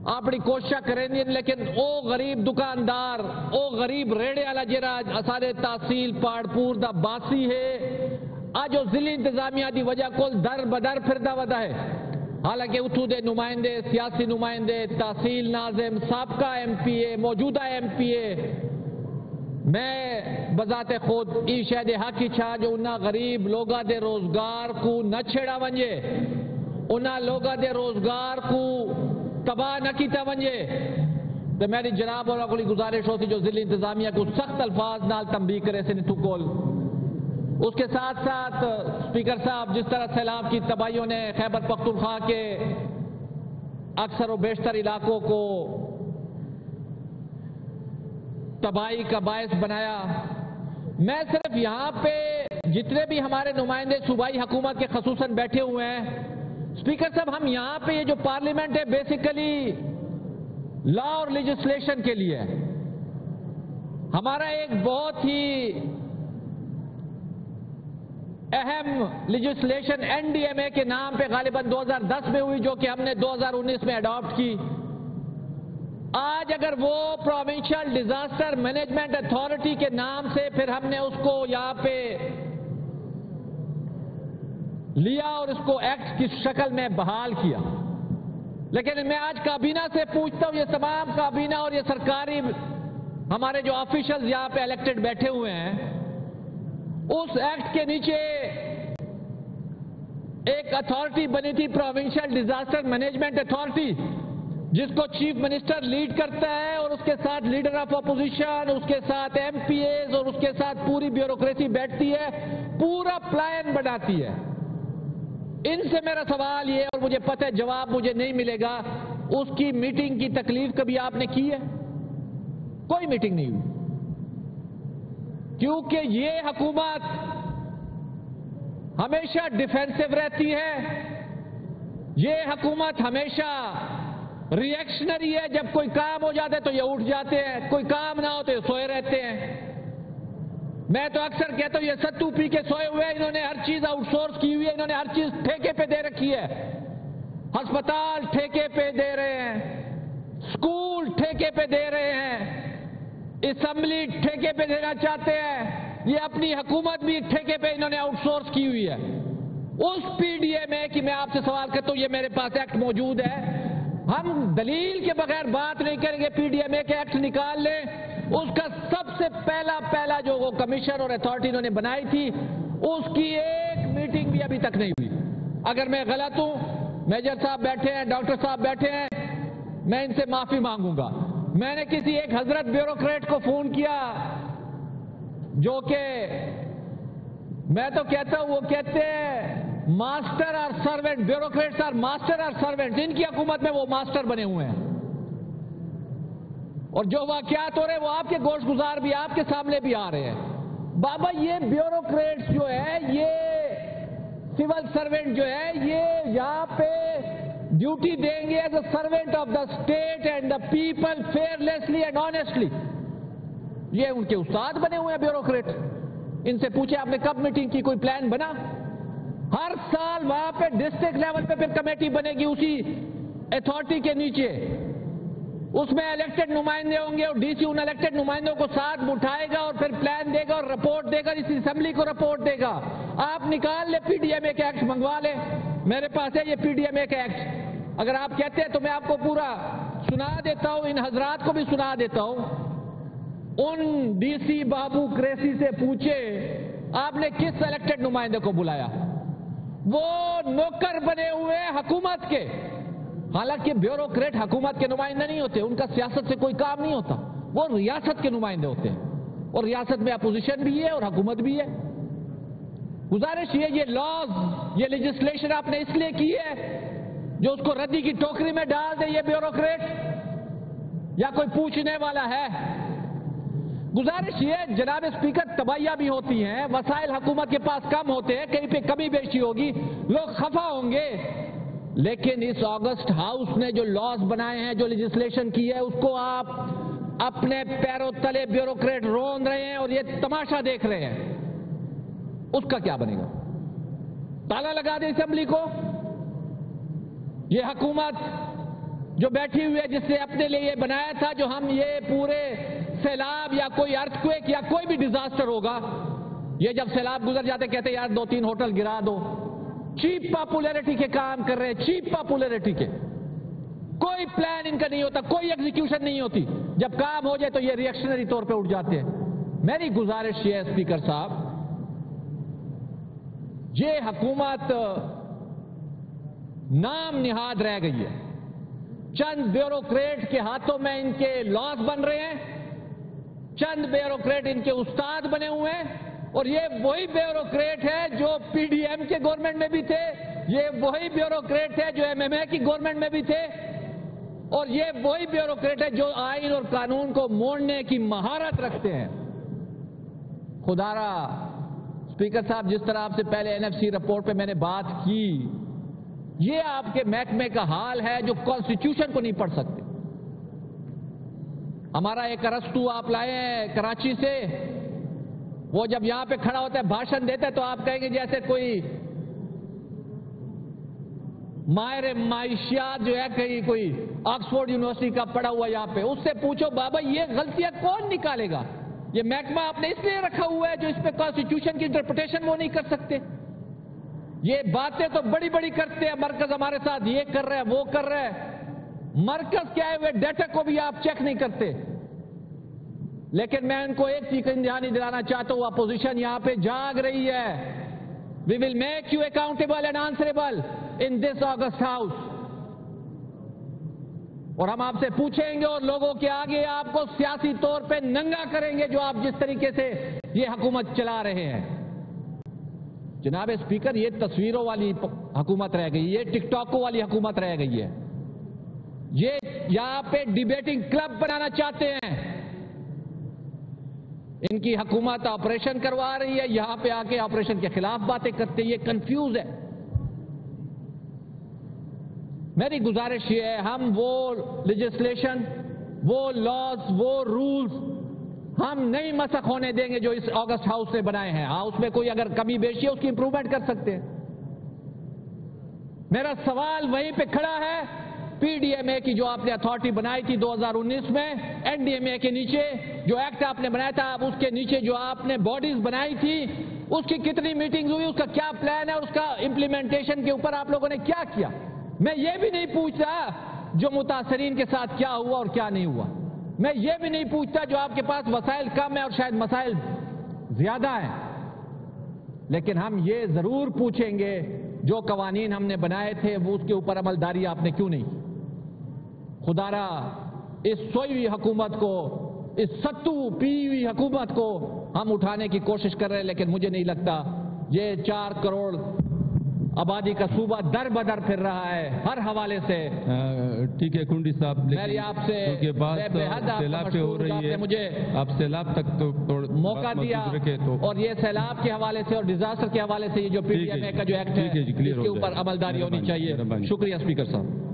اپنی کوشش کریں لیکن او غریب دکاندار او غریب ریڑے والا جڑا اسارے تحصیل پاڑپور دا باسی ہے آج وہ ضلعی انتظامیہ دی وجہ کو در بدر پھردا ودا ہے. حالانکہ اتھو دے نمائندے سیاسی نمائندے تحصیل ناظم سابقہ ایم پی اے موجودہ ایم پی اے میں بذات خود ای شہد حقی چھا جو انہاں غریب لوگاں دے روزگار کو نہ چھڑا ونجے انہاں لوگاں دے روزگار کو تباہ نہ کیتا ونجے تو میری جناب اور اگلی گزارش ہوتی جو ضلعی انتظامیہ کو سخت الفاظ نال تنبیہ کرے سے نتو کول. اس کے ساتھ ساتھ اسپیکر صاحب جس طرح سیلاب کی تباہیوں نے خیبر پختونخوا کے اکثر و بیشتر علاقوں کو تباہی کا باعث بنایا, میں صرف یہاں پہ جتنے بھی ہمارے نمائندے صوبائی حکومت کے خصوصاً بیٹھے ہوئے ہیں اسپیکر صاحب ہم یہاں پہ یہ جو پارلیمنٹ ہے بیسیکلی لا اور لیجسلیشن کے لیے ہمارا ایک بہت ہی اہم لیجسلیشن این ڈی ایم اے کے نام پہ غالباً 2010 میں ہوئی جو کہ ہم نے 2019 میں اڈاپٹ کی. آج اگر وہ پروونشل ڈیزاسٹر مینجمنٹ اتھارٹی کے نام سے پھر ہم نے اس کو یہاں پہ لیا اور اس کو ایکٹ کی شکل میں بحال کیا, لیکن میں آج کابینہ سے پوچھتا ہوں یہ تمام کابینہ اور یہ سرکاری ہمارے جو آفیشلز یہاں پہ الیکٹڈ بیٹھے ہوئے ہیں اس ایکٹ کے نیچے ایک اتھارٹی بنی تھی پروونشل ڈیزاسٹر مینجمنٹ اتھارٹی جس کو چیف منسٹر لیڈ کرتا ہے اور اس کے ساتھ لیڈر آف اپوزیشن اس کے ساتھ ایم پی ایز اور اس کے ساتھ پوری بیوروکریسی بیٹھتی ہے پورا پلان بناتی ہے. ان سے میرا سوال یہ اور مجھے پتہ ہے جواب مجھے نہیں ملے گا اس کی میٹنگ کی تکلیف کبھی آپ نے کی ہے؟ کوئی میٹنگ نہیں ہوئی کیونکہ یہ حکومت ہمیشہ ڈیفینسو رہتی ہے, یہ حکومت ہمیشہ ری ایکشنری ہے. جب کوئی کام ہو جاتا ہے تو یہ اٹھ جاتے ہیں, کوئی کام نہ ہو تو یہ سوئے رہتے ہیں. میں تو اکثر کہتا ہوں یہ ستو پی کے سوئے ہوئے, انہوں نے ہر چیز آؤٹ سورس کی ہوئی ہے, انہوں نے ہر چیز ٹھیکے پہ دے رکھی ہے. ہسپتال ٹھیکے پہ دے رہے ہیں, اسکول ٹھیکے پہ دے رہے ہیں, اسمبلی ٹھیکے پہ دینا چاہتے ہیں, یہ اپنی حکومت بھی ٹھیکے پہ انہوں نے آؤٹ سورس کی ہوئی ہے. اس پی ڈی ایم اے کی میں آپ سے سوال کرتا ہوں, یہ میرے پاس ایکٹ موجود ہے, ہم دلیل کے بغیر بات نہیں کریں گے, پی ڈی ایم اے کے ایکٹ نکال لیں. اس کا سب سے پہلا جو وہ کمیشن اور اتھارٹی انہوں نے بنائی تھی اس کی ایک میٹنگ بھی ابھی تک نہیں ہوئی. اگر میں غلط ہوں, میجر صاحب بیٹھے ہیں, ڈاکٹر صاحب بیٹھے ہیں, میں ان سے معافی مانگوں گا. میں نے کسی ایک حضرت بیوروکریٹ کو فون کیا جو کہ میں تو کہتا ہوں وہ کہتے ہیں ماسٹر اور سروینٹ, بیوروکریٹس اور ماسٹر اور سروینٹ, ان کی حکومت میں وہ ماسٹر بنے ہوئے ہیں اور جو واقعات ہو رہے ہیں وہ آپ کے گوشت گزار بھی آپ کے سامنے بھی آ رہے ہیں. بابا یہ بیوروکریٹس جو ہے, یہ سول سروینٹ جو ہے, یہ یہاں پہ ڈیوٹی دیں گے as a servant of the state and the people fearlessly and honestly. یہ ان کے استاد بنے ہوئے ہیں بیوروکریٹ. ان سے پوچھے آپ نے کب میٹنگ کی, کوئی پلان بنا؟ ہر سال وہاں پہ ڈسٹرکٹ لیول پہ پھر کمیٹی بنے گی اسی اتھارٹی کے نیچے, اس میں الیکٹڈ نمائندے ہوں گے اور ڈی سی ان الیکٹڈ نمائندوں کو ساتھ اٹھائے گا اور پھر پلان دے گا اور رپورٹ دے گا, اس اسمبلی کو رپورٹ دے گا. آپ نکال لیں پی ڈی ایم اے کے ایکٹ منگوا لیں, میرے پاس ہے یہ پی ڈی ایم اے کا ایکٹ. اگر آپ کہتے ہیں تو میں آپ کو پورا سنا دیتا ہوں, ان حضرات کو بھی سنا دیتا ہوں. ان ڈی سی بابو کریسی سے پوچھے آپ نے کس الیکٹڈ نمائندے کو بلایا, وہ نوکر بنے ہوئے حکومت کے. حالانکہ بیوروکریٹ حکومت کے نمائندے نہیں ہوتے, ان کا سیاست سے کوئی کام نہیں ہوتا, وہ ریاست کے نمائندے ہوتے ہیں اور ریاست میں اپوزیشن بھی ہے اور حکومت بھی ہے. گزارش یہ لاز, یہ لیجسلیشن آپ نے اس لیے کی ہے جو اس کو ردی کی ٹوکری میں ڈال دے یہ بیوروکریٹ, یا کوئی پوچھنے والا ہے؟ گزارش یہ جناب اسپیکر, تباہیاں بھی ہوتی ہیں, وسائل حکومت کے پاس کم ہوتے ہیں, کہیں پہ کمی بیشی ہوگی, لوگ خفا ہوں گے, لیکن اس آگسٹ ہاؤس نے جو لاز بنائے ہیں, جو لیجسلیشن کی ہے, اس کو آپ اپنے پیروں تلے بیوروکریٹ روند رہے ہیں اور یہ تماشا دیکھ رہے ہیں. اس کا کیا بنے گا؟ تالا لگا دیں اسمبلی کو. یہ حکومت جو بیٹھی ہوئی ہے جس نے اپنے لیے یہ بنایا تھا جو ہم یہ پورے سیلاب یا کوئی ارتھکویک یا کوئی بھی ڈیزاسٹر ہوگا، یہ جب سیلاب گزر جاتے کہتے یار 2-3 ہوٹل گرا دو. چیپ پاپولیرٹی کے کام کر رہے ہیں، چیپ پاپولیرٹی کے. کوئی پلان ان کا نہیں ہوتا، کوئی ایگزیکیوشن نہیں ہوتی. جب کام ہو جائے تو یہ ریئیکشنری طور پہ اٹھ جاتے ہیں. میری گزارش یہ ہے اسپیکر صاحب، یہ حکومت نام نہاد رہ گئی ہے. چند بیوروکریٹ کے ہاتھوں میں ان کے لاس بن رہے ہیں، چند بیوروکریٹ ان کے استاد بنے ہوئے ہیں، اور یہ وہی بیوروکریٹ ہے جو پی ڈی ایم کے گورنمنٹ میں بھی تھے، یہ وہی بیوروکریٹ ہے جو ایم ایم اے کی گورنمنٹ میں بھی تھے، اور یہ وہی بیوروکریٹ ہے جو آئین اور قانون کو موڑنے کی مہارت رکھتے ہیں. خدا را اسپیکر صاحب، جس طرح آپ سے پہلے این ایف سی رپورٹ پہ میں نے بات کی، یہ آپ کے محکمے کا حال ہے جو کانسٹیٹیوشن کو نہیں پڑھ سکتے. ہمارا ایک ارسطو آپ لائے ہیں کراچی سے، وہ جب یہاں پہ کھڑا ہوتا ہے بھاشن دیتا ہے تو آپ کہیں گے جیسے کوئی ماہر معاشیات جو ہے کہیں کوئی آکسفورڈ یونیورسٹی کا پڑھا ہوا یہاں پہ، اس سے پوچھو بابا یہ غلطیاں کون نکالے گا؟ یہ محکمہ آپ نے اس لیے رکھا ہوا ہے جو اس پہ کانسٹیٹیوشن کی انٹرپریٹیشن وہ نہیں کر سکتے. یہ باتیں تو بڑی بڑی کرتے ہیں، مرکز ہمارے ساتھ یہ کر رہا ہے وہ کر رہا ہے. مرکز کے آئے ہوئے ڈیٹا کو بھی آپ چیک نہیں کرتے. لیکن میں ان کو ایک چیز کا دھیان دلانا چاہتا ہوں، اپوزیشن یہاں پہ جاگ رہی ہے. We will make you accountable and answerable in this august house. اور ہم آپ سے پوچھیں گے اور لوگوں کے آگے آپ کو سیاسی طور پہ ننگا کریں گے جو آپ جس طریقے سے یہ حکومت چلا رہے ہیں. جناب اسپیکر، یہ تصویروں والی حکومت رہ گئی، یہ ٹک ٹاکوں والی حکومت رہ گئی ہے. یہ یہاں پہ ڈیبیٹنگ کلب بنانا چاہتے ہیں. ان کی حکومت آپریشن کروا رہی ہے، یہاں پہ آ کے آپریشن کے خلاف باتیں کرتے ہیں. یہ کنفیوز ہے. میری گزارش یہ ہے، ہم وہ لیجسلیشن، وہ لاز، وہ رولز ہم نہیں مسخ ہونے دیں گے جو اس اگست ہاؤس نے بنائے ہیں. ہاؤس میں کوئی اگر کمی بیشی ہے اس کی امپروومنٹ کر سکتے ہیں. میرا سوال وہیں پہ کھڑا ہے، پی ڈی ایم اے کی جو آپ نے اتھارٹی بنائی تھی 2019 میں، این ڈی ایم اے کے نیچے جو ایکٹ آپ نے بنایا تھا، اس کے نیچے جو آپ نے باڈیز بنائی تھی، اس کی کتنی میٹنگ ہوئی، اس کا کیا پلان ہے، اس کا امپلیمنٹیشن کے اوپر آپ لوگوں نے کیا کیا؟ میں یہ بھی نہیں پوچھتا جو متاثرین کے ساتھ کیا ہوا اور کیا نہیں ہوا. میں یہ بھی نہیں پوچھتا جو آپ کے پاس وسائل کم ہیں اور شاید مسائل زیادہ ہیں. لیکن ہم یہ ضرور پوچھیں گے جو قوانین ہم نے بنائے تھے وہ اس کے اوپر عملداری آپ نے کیوں نہیں کی؟ خدا را اس سوئی ہوئی حکومت کو، اس ستو پی ہوئی حکومت کو ہم اٹھانے کی کوشش کر رہے ہیں، لیکن مجھے نہیں لگتا. یہ 4 کروڑ آبادی کا صوبہ در بدر پھر رہا ہے ہر حوالے سے. ٹھیک ہے کنڈی صاحب، میری آپ سے سیلاب پہ ہو رہی ہے، مجھے آپ سیلاب تک تو موقع دیا، اور یہ سیلاب کے حوالے سے اور ڈیزاسٹر کے حوالے سے یہ جو پی ڈی ایم اے کا جو ایکٹ ہے اس کے اوپر عملداری ہونی چاہیے. شکریہ اسپیکر صاحب.